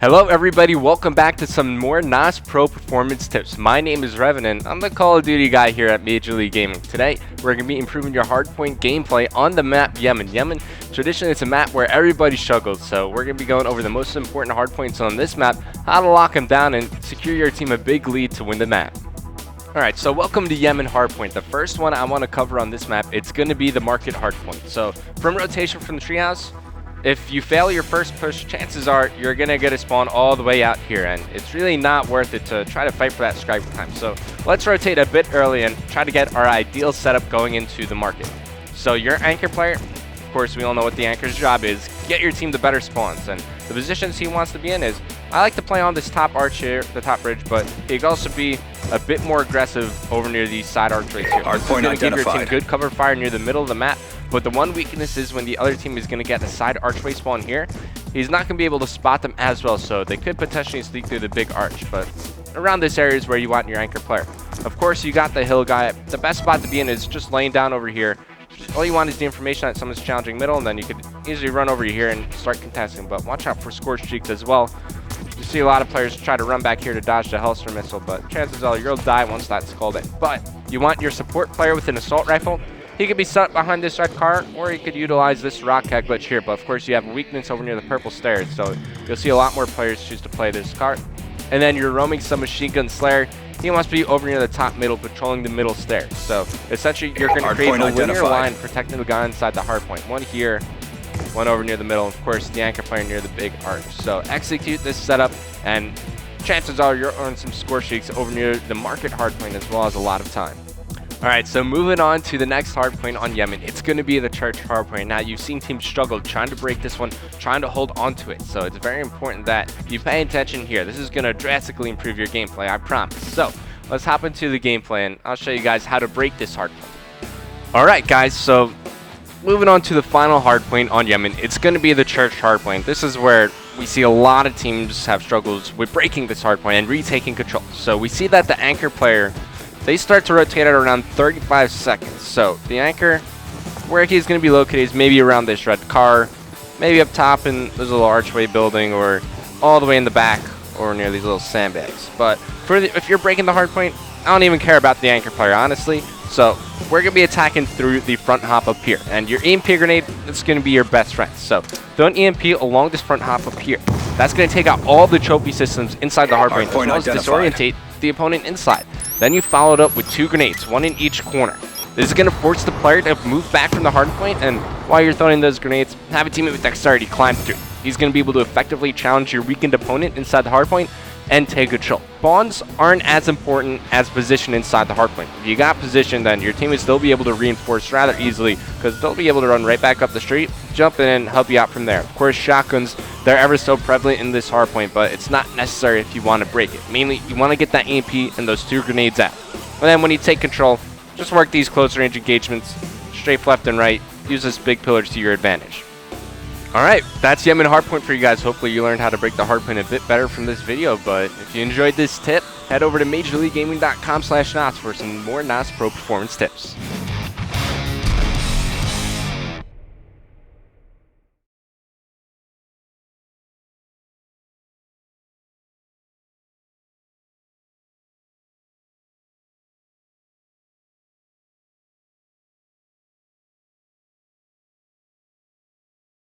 Hello everybody, welcome back to some more NOS Pro Performance Tips. My name is Revan and I'm the Call of Duty guy here at Major League Gaming. Today, we're going to be improving your hardpoint gameplay on the map Yemen. Yemen, traditionally it's a map where everybody struggles, so we're going to be going over the most important hardpoints on this map, how to lock them down and secure your team a big lead to win the map. Alright, so welcome to Yemen Hardpoint. The first one I want to cover on this map, it's going to be the market hardpoint. So, from rotation from the treehouse, if you fail your first push, chances are you're going to get a spawn all the way out here, and it's really not worth it to try to fight for that strike time. So let's rotate a bit early and try to get our ideal setup going into the market. So your anchor player, of course we all know what the anchor's job is, get your team the better spawns, and the positions he wants to be in is, I like to play on this top arch here, the top bridge, but he can also be a bit more aggressive over near these side archways here. Hardpoint identified. Give your team good cover fire near the middle of the map, but the one weakness is when the other team is going to get a side archway spawn here, he's not going to be able to spot them as well, so they could potentially sneak through the big arch, but around this area is where you want your anchor player. Of course, you got the hill guy. The best spot to be in is just laying down over here. All you want is the information that someone's challenging middle, and then you could easily run over here and start contesting, but watch out for scorch streaks as well. You see a lot of players try to run back here to dodge the Hellstorm missile, but chances are you'll die once that's called in. But you want your support player with an assault rifle. He could be stuck behind this red car, or he could utilize this rock head glitch here, but of course you have a weakness over near the purple stairs, so you'll see a lot more players choose to play this car. And then you're roaming some machine gun slayer. He wants to be over near the top middle, patrolling the middle stairs. So essentially you're going to create a linear line protecting the guy inside the hardpoint. One here, one over near the middle, and of course the anchor player near the big arch. So execute this setup, and chances are you'll earn some score streaks over near the market hardpoint as well as a lot of time. Alright, so moving on to the next hardpoint on Yemen, it's going to be the church hardpoint. Now, you've seen teams struggle trying to break this one, trying to hold on to it, so it's very important that you pay attention here. This is going to drastically improve your gameplay, I promise. So, let's hop into the gameplay, and I'll show you guys how to break this hardpoint. Alright guys, so moving on to the final hardpoint on Yemen, it's going to be the church hardpoint. This is where we see a lot of teams have struggles with breaking this hardpoint and retaking control. So, we see that the anchor player, they start to rotate at around 35 seconds. So the anchor, where he's going to be located is maybe around this red car, maybe up top in this little archway building, or all the way in the back or near these little sandbags. But if you're breaking the hardpoint, I don't even care about the anchor player, honestly. So we're going to be attacking through the front hop up here. And your EMP grenade is going to be your best friend. So throw an EMP along this front hop up here. That's going to take out all the trophy systems inside the hardpoint, as well as disorientate the opponent inside. Then you follow it up with 2 grenades, 1 in each corner. This is going to force the player to move back from the hardpoint, and while you're throwing those grenades, have a teammate with dexterity climb through. He's going to be able to effectively challenge your weakened opponent inside the hardpoint and take control. Spawns aren't as important as position inside the hardpoint. If you got position, then your team will still be able to reinforce rather easily, because they'll be able to run right back up the street, jump in and help you out from there. Of course, shotguns, they're ever so prevalent in this hardpoint, but it's not necessary if you want to break it. Mainly, you want to get that EMP and those 2 grenades out. And then when you take control, just work these close range engagements, strafe left and right, use this big pillar to your advantage. Alright, that's Yemen Hardpoint for you guys. Hopefully you learned how to break the hardpoint a bit better from this video, but if you enjoyed this tip, head over to MajorLeagueGaming.com/NOS for some more NOS Pro Performance tips.